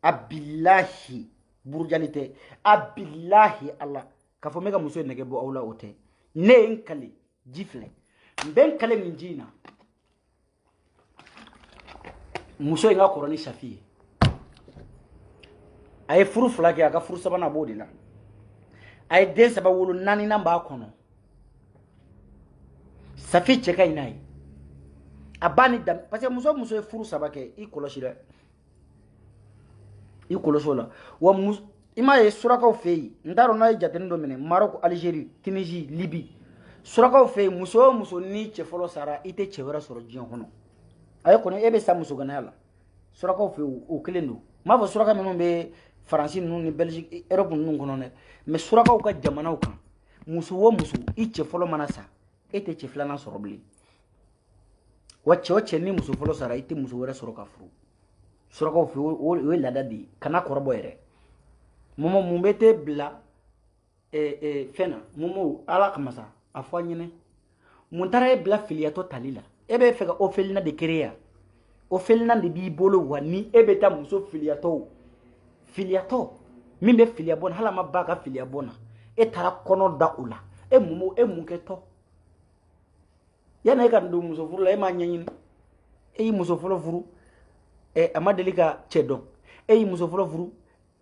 a billahi burujali tɛ a billahi Allah k'a fɔ n bɛ ka muso nɛgɛ bɔ aw la o tɛ ne ye n kale ji filɛ n bɛ n kale nin ji in na muso in ka kɔrɔ ni Safi ye a ye furu fila kɛ a ka furu sabanan b'o de la a ye den saba wolo naaninan b'a kɔnɔ Safi cɛ ka ɲi n'a ye a b'a ni dan parce que muso ye furu saba kɛ i kɔlɔsi dɛ i kɔlɔsi o la wa i m'a ye surakaw fɛ yen n t'a dɔn n'a ye jatenin dɔ minɛ Maroc Algérie Tunisie Libye surakaw fɛ yen muso o muso ni cɛ fɔlɔ sara i tɛ cɛ wɛrɛ sɔrɔ diɲɛ kɔnɔ a ye kɔni e bɛ sa muso ganaya la surakaw fɛ yen o kelen don n m'a fɔ suraka minnu bɛ Faransi ninnu ni Belgique Europe ninnu kɔnɔ dɛ mais surakaw ka jamanaw kan muso o muso i cɛ fɔlɔ mana sa e tɛ cɛ filanan sɔrɔ bilen wa cɛ o cɛ ni muso fɔlɔ sara i tɛ muso wɛrɛ sɔrɔ ka furu surakaw fɛ o ye laada de ye kana kɔrɔbɔ yɛrɛ momo mun bɛ te bila fɛn na momo ala kama sa a fɔ an ɲɛnɛ mun taara e bila filiyatɔ tali la e bɛ fɛ ka orphelinat de créer yan orphelinat de b'i bolo wa ni e bɛ taa muso filiyatɔ min bɛ filiya bɔ na hali a ma ba ka filiya bɔ na e taara kɔnɔ da o la e mun kɛ tɔ yanni e ka don muso furu la e m'a ɲɛɲini e y'i muso fɔlɔ furu a ma deli ka cɛ dɔn e y'i muso fɔlɔ furu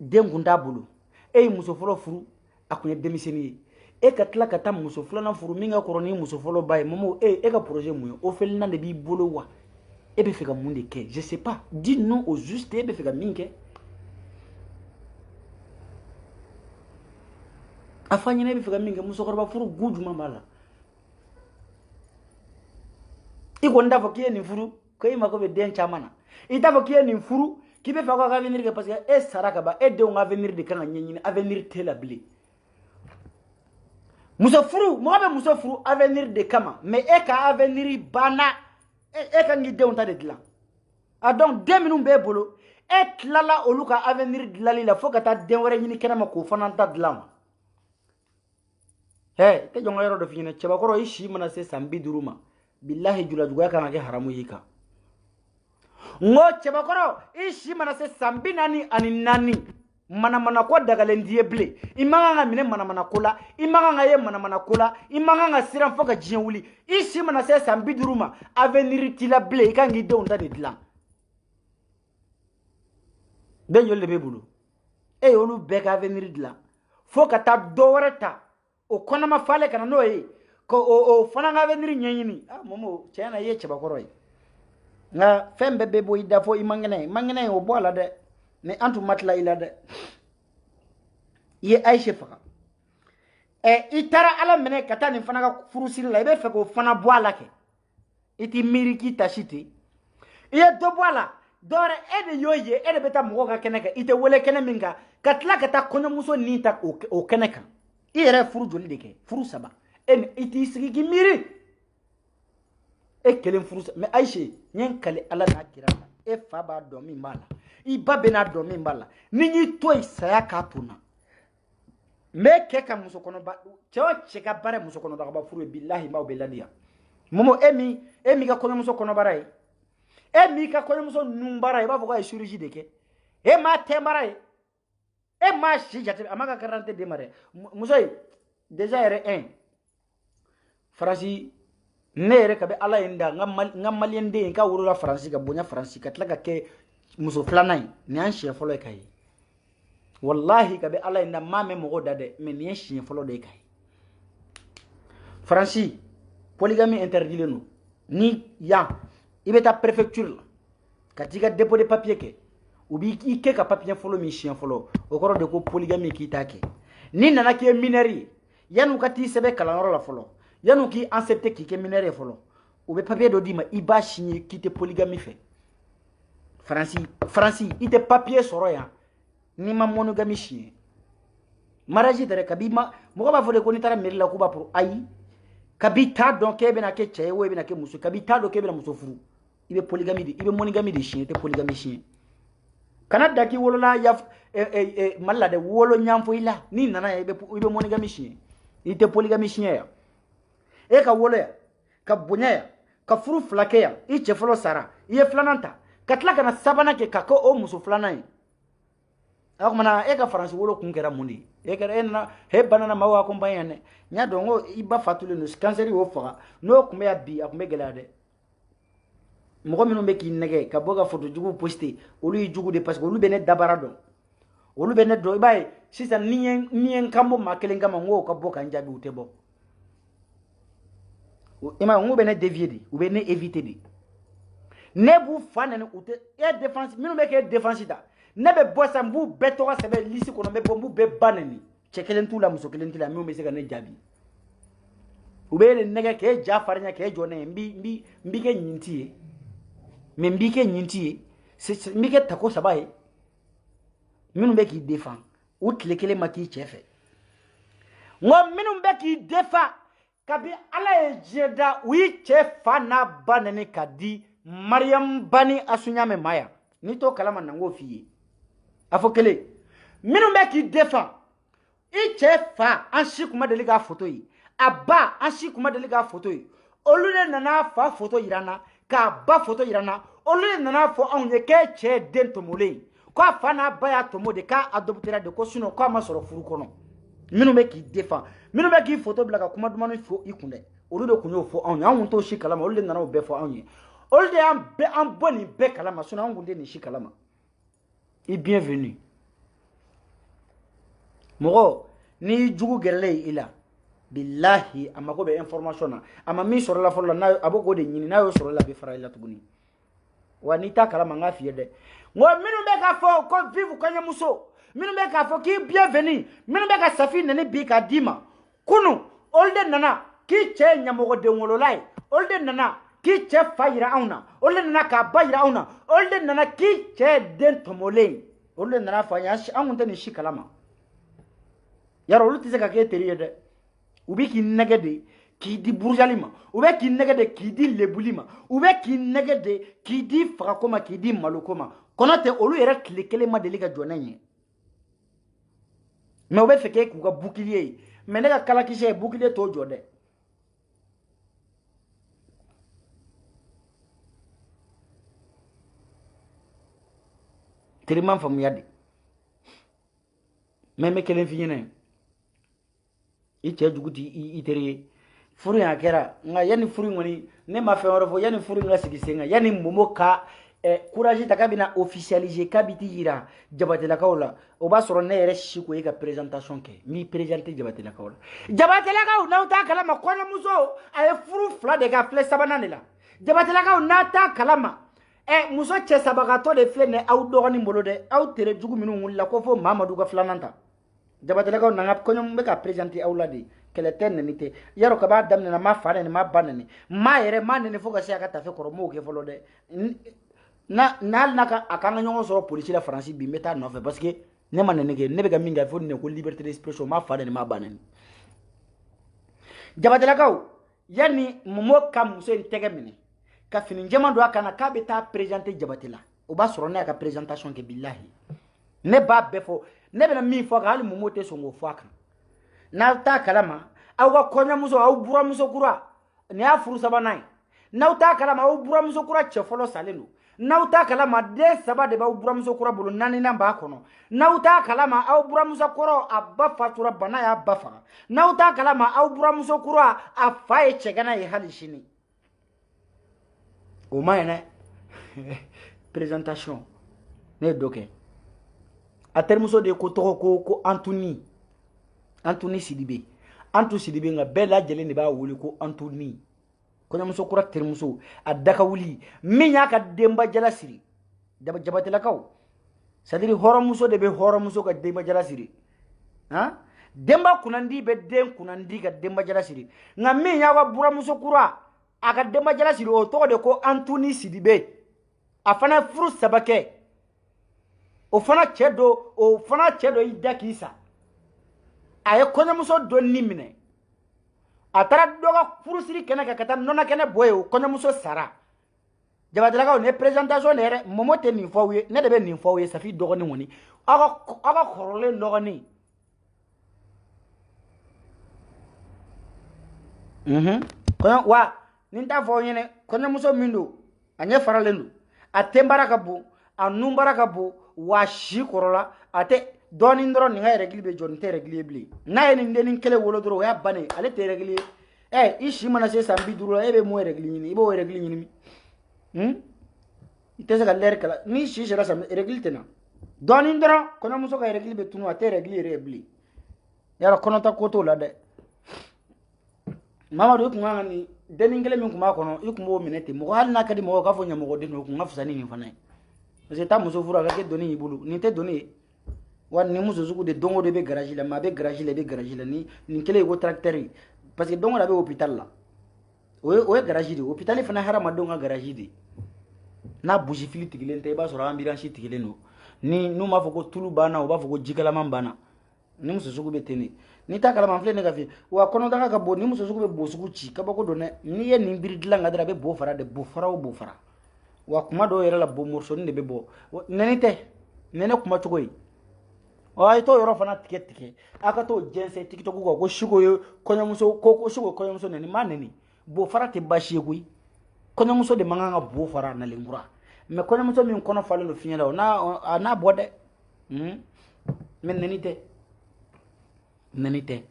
den kun t'a bolo e y'i muso fɔlɔ furu a kun ye denmisɛnnin ye e ka tila ka taa muso filanan furu min ka kɔrɔ ni muso fɔlɔ ba ye momo e ka projet mun ye orphelinat de b'i bolo wa e bɛ fɛ ka mun de kɛ je sais pas dis non au juste e bɛ fɛ ka min kɛ a fɔ an ɲɛna e bɛ fɛ ka min kɛ musokɔrɔba furu gu jumɛn b'a la I ko nda fo ki ni furu ko i mako be den chamana i ta fo ki ni furu ki be fa ko avenir ke parce que e saraka ba e de on avenir de kan nyini avenir te la bli muso furu mo be muso furu avenir de kama mais e ka avenir bana e ka ngi de on ta de dilan a donc 2 minutes be bolo e tlala olu ka avenir dilali la fo ka ta den wore nyini kenama ko fananta dilan he te jonga yoro do fina cheba koro ishi mana se sambi duruma billahi jula juga kan ke haramu yika ngo cheba koro ishi mana se sambi nani ani nani mana ko daga lendiye ble imanga nga mine mana kola imanga nga ye mana kola imanga nga siran foka jiyen wuli ishi mana se sambi duruma avenir tila ble ikangi de onda de dilan be yolle be bulu e yolu be ka avenir dilan foka ta doreta o kona ma fale kana no yi ko o fana nga avenir nyenyini ah momo chena ye cheba koro yi nga fembe be boy da fo imangene o bola de mais antu matla ila de ye aisha faka itara ala mene kata ni fana ka furusiri la ibe fe ko fana boala ke iti miriki tashiti ye do boala dore ede yoye ede beta mo ka keneka ite wole kene minga katla kata kono muso ni ta o keneka ire furu joli de ke furu saba en iti sigi ki miri e kelen furu mais aisha nyen kale ala na kirala e fa ba do mi mala i ba bena do mi mala ni ni toy saya ka tuna me ke ka muso kono ba ceo cheka bare muso kono ba furu billahi ma beladiya momo emi ka kono muso kono barai emi ka kono muso numbara ba fo ka chirurgie de ke e ma tembarai e ma shi jate amaka 40 de mare muso déjà ere 1 farasi nere ka be ala inda ngamal yende ka wuro la faransi ka bonya faransi ka tlaka ke muso flanai ni an chef folo kai wallahi ka be ala inda mame mo dade me ni chef folo de kai faransi polygamie interdit le no ni ya ibeta préfecture la ka tiga dépôt de papier ke ubi ke ka papier folo mi chef folo o koro de ko polygamie ki take ni nana ke mineri yanu ka ti sebe kala la folo yanu ki accepter ki ke minere folo ou be papier do di ma iba signer ki te polygamie fait Franci ite papier soro ya ni ma monogamie signer mariage dere kabima mo ba fode ko ni tara meri la ko ba pour ayi kabita donc ke be na ke che we be na ke muso kabita do ke be na muso furu ibe polygamie de ibe monogamie de signer te polygamie signer kanada ki wolo la ya malla de wolo nyamfo ila ni nana ibe monogamie signer ite polygamie signer ya e ka wolo ya ka bonya ya ka furu flake ya i che folo sara iye flananta katla kana sabana ke ka ko o muso flana yi akumana e ka faransi wolo kun kera mundi e kera enna he banana mawa ko bayane nya dongo iba fatule no kanseri wo faga no kuma ya bi akume gelade mo ko minu be ki nege ka boga photo jugu poster olu yi jugu de parce que olu bene dabara do olu bene do bay sisa nien kambo makelen kama ngo ka boka njabi utebo ima ngo bene dévier di ou bene éviter di nebu fanene ute e défense minu be ke défense da nebe bossa mbu beto ka sebe lisi kono be bombu be baneni chekelen tula muso kelen tula mi o meseka ne jabi ubele nege ke ja farnya ke jone mbi ke nyinti me mbi ke nyinti mbi ke tako sabai minu be ki défend utlekele maki chefe ngom minu be ki défend kabi ala e jeda wi chefa na baneni kadi Mariam bani asunyame maya ni to kalama nango fiye afokele minu be ki défend i chefa anshi kuma deliga photo yi aba anshi kuma deliga photo yi olude nana fa photo yirana ka ba photo yirana olude nana fo onye ke che den tomole ko fa na ba ya tomode ka adoptera de ko suno ko ma soro furu kono minu be ki défend minu be ki photo blaga kuma dumanu fo ikunde olude kunyo fo onye an to shi kalama olude nana be fo onye olude an boni be kalama suno an gunde ni shi kalama et bienvenue mogo ni jugu gerle ila billahi amako be information na ama mi soro la folla na aboko de nyini na yo soro la be fara ila tuguni wa ni ta kala manga fiye de ngo minu be ka fo ko vivu kanya muso minu be ka fo ki bienvenue minu be ka safi nene bi ka dima kunu olde nana ki che nyamogo de ngolo lai olde nana ki cɛ fa yira anw na olu de nana k'a ba yira anw na olu de nana ki cɛ den tɔmɔlen olu de nana fɔ an ye an kun tɛ nin si kalama yaro olu tɛ se ka kɛ teri ye dɛ u bɛ k'i nɛgɛ de k'i di burujali ma u bɛ k'i nɛgɛ de k'i di lebuli ma u bɛ k'i nɛgɛ de k'i di fagako ma k'i di maloko ma kɔnɔ tɛ olu yɛrɛ tile kelen ma deli ka jɔ ne ye mais u bɛ fɛ k'e k'u ka bouclier ye mais ne ka kalakisɛ ye bouclier t'o jɔ dɛ teri man faamuya de mais n bɛ kelen f'i ɲɛna i cɛ jugu tɛ i teri ye furu in a kɛra nka yanni furu in kɔni ne ma fɛn wɛrɛ fɔ yanni furu in ka sigi sen kan yanni Momo ka courage ta k'a bɛna officialiser k'a bɛ t'i yira Jabatelakaw la o b'a sɔrɔ ne yɛrɛ si ko e ka présentation kɛ n b'i présenter Jabatelakaw la Jabatelakaw n'aw t'a kalama kɔɲɔmuso a ye furu 2 de kɛ a filɛ 3nan de la Jabatelakaw n'a t'a kalama muso cɛ sabagatɔ de filɛ nin ye aw dɔgɔnin bolo dɛ aw tere jugu minnu wulila ko fo Mamadu ka 2nan ta Jabatelakaw na n ka kɔɲɔ n bɛ ka présenter aw la de kɛlɛ tɛ nɛni tɛ yarɔ ka b'a daminɛ ma fa nɛni ma ba nɛni ma yɛrɛ ma nɛni fo ka se a ka tafe kɔrɔ m'o kɛ fɔlɔ dɛ hali n'a ka a k'an ka ɲɔgɔn sɔrɔ polisi la Faransi bi n bɛ taa nɔfɛ parce que ne ma nɛni kɛ ne bɛ ka min kɛ fo nin ko liberté d'expression ma fa nɛni ma ba nɛni Jabatelakaw yanni Momo ka muso in tɛgɛ minɛ ka fini jɛman don a kan na k'a bɛ taa présenter Jabate la o b'a sɔrɔ ne y'a ka présentation kɛ bilahi ne b'a bɛɛ fɔ ne bɛna min fɔ a kan hali Momo tɛ sɔn k'o fɔ a kan n'aw t'a kalama aw ka kɔɲɔmuso aw buramuso kura nin y'a furu 3nan ye n'aw t'a kalama aw buramuso kura cɛ fɔlɔ salen don n'aw t'a kalama den 3 de b'aw buramuso kura bolo 4nan b'a kɔnɔ n'aw t'a kalama aw buramuso kɔrɔ a ba fatura bana y'a ba faga n'aw t'a kalama aw buramuso kura a fa ye cɛgana ye hali sini o ma ɲi dɛ présentation ne ye dɔ kɛ a terimuso de ko tɔgɔ ko Antoni Sidibe Antu Sidibe nka bɛɛ lajɛlen de b'a wele ko Antoni kɔɲɔmuso kura terimuso a daka wuli min y'a ka denbajala siri Jabatelakaw c'est à dire hɔrɔnmuso de bɛ hɔrɔnmuso ka denbajala siri denba kunnandi bɛ den kunnandi ka denbajala siri nka min y'a ka buramuso kura a ka denbajala siri o tɔgɔ de ko Antoni Sidibe a fana ye furu 3 kɛ o fana cɛ dɔ y'i da k'i sa a ye kɔɲɔmuso dɔ ni minɛ a taara dɔ ka furusiri kɛnɛ kan ka taa nɔnɔ kɛnɛ bɔ yen o kɔɲɔmuso sara Jabatelakaw nin ye présentation de yɛrɛ Momo tɛ nin fɔ aw ye ne de bɛ nin fɔ aw ye Safi dɔgɔnin kɔni aw ka kɔrɔlen dɔgɔnin wa nin t'a fɔ aw ɲɛna kɔɲɔmuso min don a ɲɛ faralen don a tenbara ka bon a nunbara ka bon wa si kɔrɔla a tɛ dɔɔnin dɔrɔn nin ka règle bɛ jɔ nin tɛ règle ye bilen n'a ye nin dennin kelen wolo dɔrɔn o y'a bannen ale tɛ règle ye i si mana se san 50 la e bɛ mun règle ɲini i b'o règle ɲini i tɛ se ka lɛri kala ni si sera san règle tɛ na dɔɔnin dɔrɔn kɔɲɔmuso ka règle bɛ tunu a tɛ règle yɛrɛ ye bilen yarɔ kɔnɔta ko t'o la dɛ Mamadu i kun kan ka nin dennin kelen min kun b'a kɔnɔ i kun b'o minɛ ten mɔgɔ hali n'a ka di mɔgɔ k'a fɔ ɲɛmɔgɔ den o kun ka fisa ni nin fana ye parce que taa muso furu a ka kɛ doni y'i bolo nin tɛ doni ye wa ni muso sugu de don o don i bɛ garage la mais a bɛ garage la i bɛ garage la ni nin kelen ye ko tracteur ye parce que don o don a bɛ hôpital la o ye garage de ye hôpital fana ye hadamadenw ka garage de ye n'a busi fili tigilen tɛ i b'a sɔrɔ ambulance tigilen don ni n'u b'a fɔ ko tulu banna u b'a fɔ ko jikalaman banna ni muso sugu bɛ ten de n'i t'a kalama filɛ ne ka f'i wa kɔnɔdaga ka bon ni muso sugu bɛ bo sugu ci kabako don dɛ n'i ye nin biri dilan ka dɔrɔn a bɛ bo fara de bo fara o bo fara wa kuma dɔw yɛrɛ la bo morceau de bɛ bɔ nɛni tɛ nɛnɛ kuma cogo ye a ye t'o yɔrɔ fana tigɛ tigɛ a ka t'o jɛnsɛn TikTok kan ko Siko ye kɔɲɔmuso ko Siko kɔɲɔmuso nɛni ma nɛni bo fara tɛ baasi ye koyi kɔɲɔmuso de man kan ka bo fara nalenkura mais kɔɲɔmuso min kɔnɔ falen don fiɲɛ la a n'a bɔ dɛ mais nɛni tɛ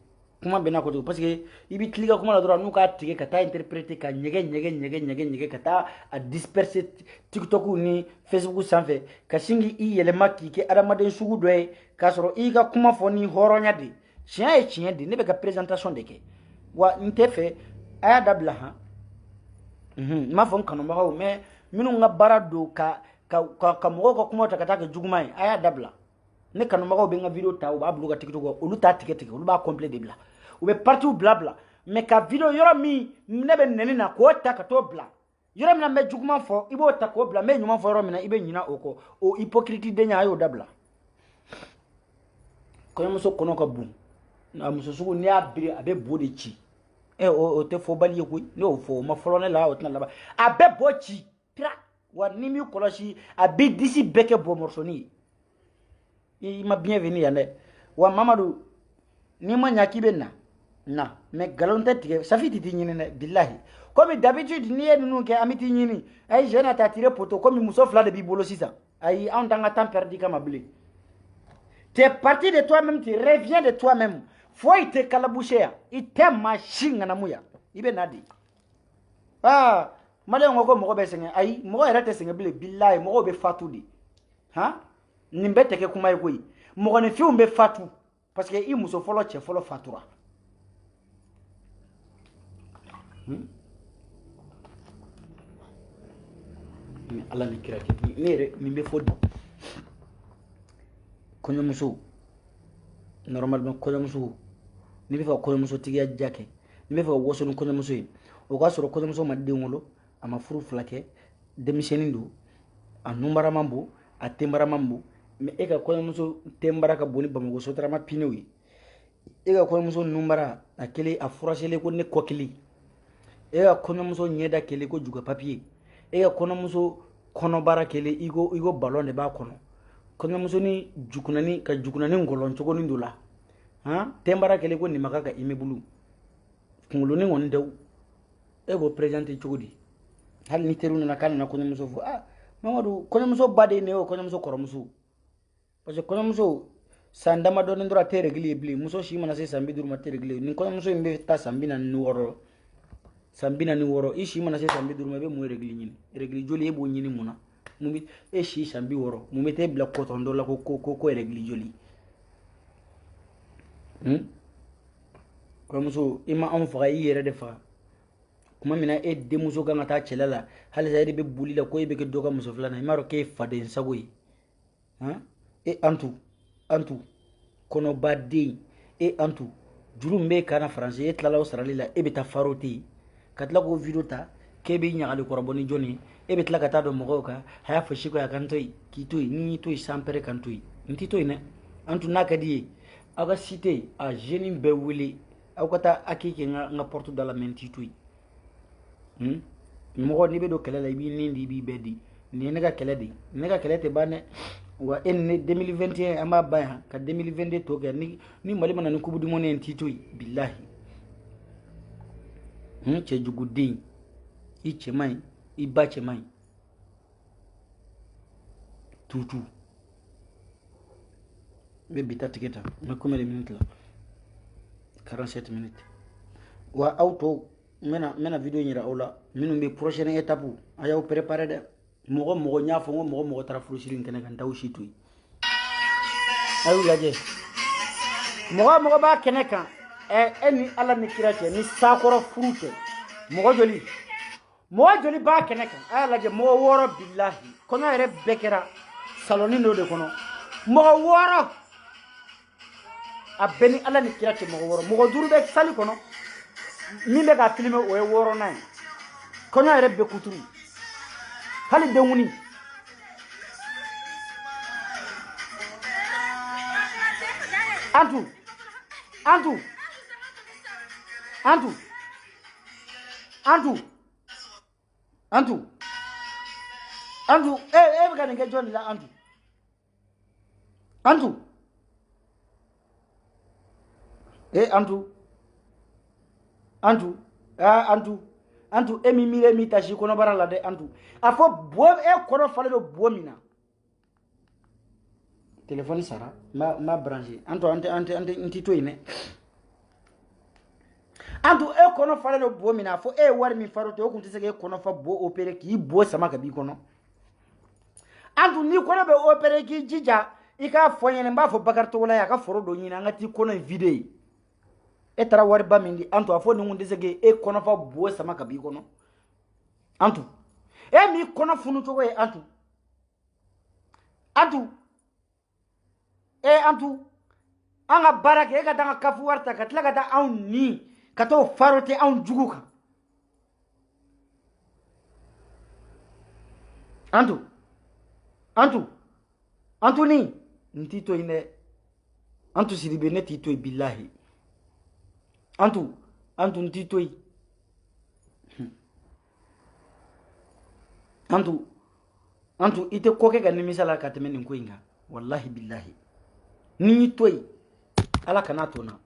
kuma bɛ n'a ko parce que i bɛ tili ka kuma la dɔrɔn n'u k'a tigɛ ka taa interpréter ka ɲɛgɛ ka taa a disperser TikTok ni Facebook sanfɛ ka sin k'i yɛlɛma k'i kɛ adamaden sugu dɔ ye k'a sɔrɔ i ka kuma fɔ ni hɔrɔnya de tiɲɛ ye tiɲɛ de ne bɛ ka présentation de kɛ wa n tɛ fɛ a y'a dabila n m'a fɔ n kanubagaw mais minnu ka baara don ka mɔgɔw ka kuma ta ka taa kɛ juguman ye a y'a dabila ne kanubagaw bɛ n ka video ta u b'a bila u ka TikTok kan olu t'a tigɛ olu b'a complet de bila u bɛ parties bila mais ka video yɔrɔ min ne bɛ nɛni na k'o ta ka t'o bila yɔrɔ min na n bɛ juguman fɔ i b'o ta k'o bila n bɛ ɲuman fɔ yɔrɔ min na i bɛ ɲina o kɔ o hypocrite denya a y'o dabila kɔɲɔmuso kɔnɔ ka bon a muso sugu n'i y'a biri a bɛ bo de ci o tɛ fɔbali ye koyi ne y'o fɔ o ma fɔlɔ ne la o tɛna laban a bɛ bo ci pira wa n'i m'i kɔlɔsi a bɛ disi bɛɛ kɛ bo mɔrɔsɔni ye i ma bienvenue yan dɛ wa Mamadu n'i ma ɲa k'i bɛ na mais nkalon tɛ tigɛ safi tɛ t'i ɲini dɛ bilahi komi d'habitude n'i ye ninnu kɛ an bɛ t'i ɲini ayi jeune ta tirer poto komi muso fila de b'i bolo sisan ayi anw t'an ka temps perdu kama bilen tu es parti de toi-même tu reviens de toi-même foyi tɛ kalabouché yan i tɛ maa si ŋanamu yan i bɛ na de maliyɛn ko ko mɔgɔ bɛ sɛgɛn ayi mɔgɔ yɛrɛ tɛ sɛgɛn bilen bilahi mɔgɔw bɛ fatu de nin bɛɛ tɛ kɛ kuma ye koyi mɔgɔninfinw bɛ fatu parce que i muso fɔlɔ cɛ fɔlɔ fatura ni ala ni kira kɛ ne yɛrɛ nin bɛ fɔ kɔɲɔmuso normalement kɔɲɔmuso n'i bɛ fɛ ka kɔɲɔmuso tigiya diya kɛ n'i bɛ fɛ ka waso ni kɔɲɔmuso ye o k'a sɔrɔ kɔɲɔmuso ma den wolo a ma furu fila kɛ denmisɛnnin don a nunbara man bon a tenbara man bon mais e ka kɔɲɔmuso tenbara ka bon ni Bamakɔ sotarama pinew ye e ka kɔɲɔmuso nunbara a kelen a furaselen ko ne kɔkili e ka kɔɲɔmuso ɲɛda kelen ko juga papier e ka kɔɲɔmuso kɔnɔbara kelen i ko ballon de b'a kɔnɔ kɔɲɔmuso ni jukunani ka jukunani ngɔlɔn cogonin dɔ la tenbara kelen ko nimaka ka immeuble kunkolonin kɔni tɛ e b'o présenter cogo di hali ni teriw nana k'a nana kɔɲɔmuso fɔ Mamadu kɔɲɔmuso ba de ne o kɔɲɔmuso kɔrɔmuso parce que kɔɲɔmuso san damadɔni dɔrɔn a tɛ règle ye bilen muso si mana se san 50 ma tɛ règle ni kɔɲɔmuso in bɛ taa san 46 san 46 i si mana se san 50 ma i bɛ mun règle ɲini règle joli e b'o ɲini mun na mun bɛ e si san 60 mun bɛ t'e bila kɔtɔn dɔ la ko règle joli kɔɲɔmuso i ma anw faga i yɛrɛ de faga kuma min na e denmuso kan ka taa cɛla la halisa e de bɛ boli la ko e bɛ kɛ dɔ ka muso filanan i m'a dɔn k'e faden sago ye e antu kɔnɔbaden e antu juru min b'e kan na faransi e tilala o sarali la e bɛ taa faro tɛ yen ka tila k'o video ta k'e bɛ ɲagali kɔrɔbɔ ni jɔnni ye e bɛ tila ka taa dɔn mɔgɔw kan a y'a fɔ si ko a kan to yen k'i to yen ni y'i to yen san pɛrɛ kan to yen n t'i to yen dɛ antu n'a ka di ye aw ka cité a jeune bɛɛ wele aw ka taa aki kɛ n ka porte da la mɛ n t'i to yen mɔgɔ n'i bɛ don kɛlɛ la i b'i nin di i b'i bɛɛ di nin ye ne ka kɛlɛ de ne ka kɛlɛ tɛ ban dɛ wa e ni 2021 an b'a ban yan ka 2022 to kɛ ni Mali mana ni coupe du monde n t'i to yen bilahi cɛ juguden i cɛ man ɲi i ba cɛ man ɲi tutu n bɛ bi ta tigɛ ta n bɛ combien de minutes la 47 minutes wa aw tɔw n bɛna video yira aw la minnu bɛ prochaine étape a y'aw préparer dɛ mɔgɔ n y'a fɔ n ko mɔgɔ tara furusiri kɛnɛ kan n t'aw si to yen a y'u lajɛ mɔgɔ b'a kɛnɛ kan e ni ala ni kira cɛ ni sakɔrɔ furu tɛ mɔgɔ joli b'a kɛnɛ kan a y'a lajɛ mɔgɔ 6 bilahi kɔɲɔ yɛrɛ bɛɛ kɛra saloni dɔ de kɔnɔ mɔgɔ 6 a bɛɛ ni ala ni kira cɛ mɔgɔ 6 mɔgɔ 5 bɛ sali kɔnɔ min bɛ ka filmer o ye 6nan ye kɔɲɔ yɛrɛ bɛɛ kuturu hali denwuni antu e bɛ ka nin kɛ jɔn de la antu e mi mire mi tashi kɔnɔbara la dɛ antu a fɔ bo e kɔnɔ falen do bo min na téléphone sara ma branché antu anti to ine antu e kɔnɔ falen do bo min na fɔ e wari min faro to o kun tɛ se ke kɔnɔ fa bo opéré k'i bo sama ka bi kɔnɔ antu ni kɔnɔ bɛ opéré k'i jija i k'a fɔ ɲɛna n b'a fɔ Bakari Togola ye a ka foro dɔ ɲini an ka t'i kɔnɔ in vidéo ye e taara wari ba min di antu a fɔ nin kun tɛ se ke e kɔnɔ fa bo sama ka bi kɔnɔ antu e mi kɔnɔ funu cogo ye antu an ka baara kɛ e ka taa an ka kafu wari ta ka tila ka taa anw ni ka t'o faro tɛ anw jugu kan Antuni ntito ine antu siribe ne tito billahi antu ntito antu ite koke ga nimisala ka temeni ko inga wallahi billahi ni toy ala kana tona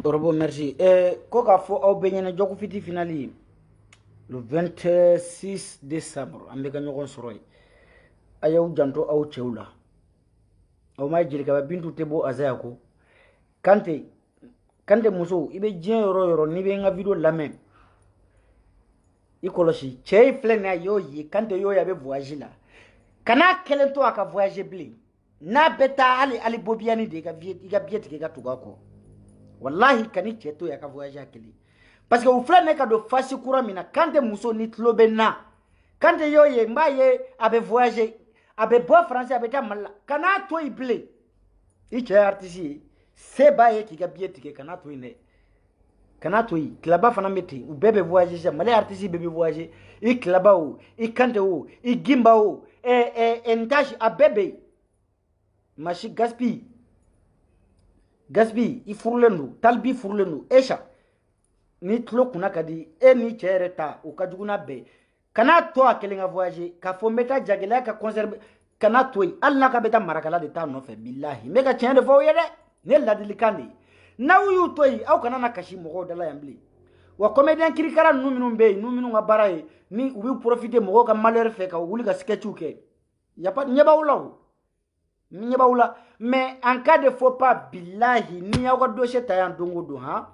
Robo merci. Koka fo au benyana joku fiti finali le 26 décembre ambeka nyokon soroy. Ayaw janto aw chewla. Aw may jili ka bintu tebo azaya ko. Kante muso ibe jien yoro ni be nga video lamen. Ikoloshi chey flena yo yi kante yo ya be voyage la. Kana kelen to aka voyage bli. Na beta ali bobiani de ka biet ke ka tugako. Wallahi kani cheto ya ka voyage akili parce que u fla ne ka do fasi kura mina kante muso ni tlobe na kante yo ye mbaye abe voyage abe bo français abe ta malla kana to ible i che artiste se baye ki ga bieti ke kana to ine kana to yi klaba fana meti u bebe voyage ja male artiste bebe voyage i klaba o i kante o i gimba o entashi abebe mashi gaspi i furlenu talbi furlenu esha ni tlo kuna kadi ni chereta o kajuguna be kana to akelenga voyage ka fo meta jagela ka conserve kana to alla ka beta marakala de ta no fe billahi mega chende fo yede ne ladilikandi naw yu to au kana na kashi mo dala yambli wa comedian kirikara nu minu ngabara ni ubi profiter mo ka malheur fe ka wuli ka sketchu ke ya pas nyeba ulaw Nyebaoula, mais en cas de faux pas, billahi, ni a wad dossier tayan dongodo, hein?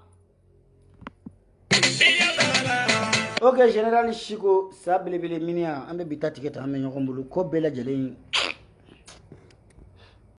Ok, général Chico, ça blébé minia, ambe bita ticket, ambe nyokombulu, ko bela jelen.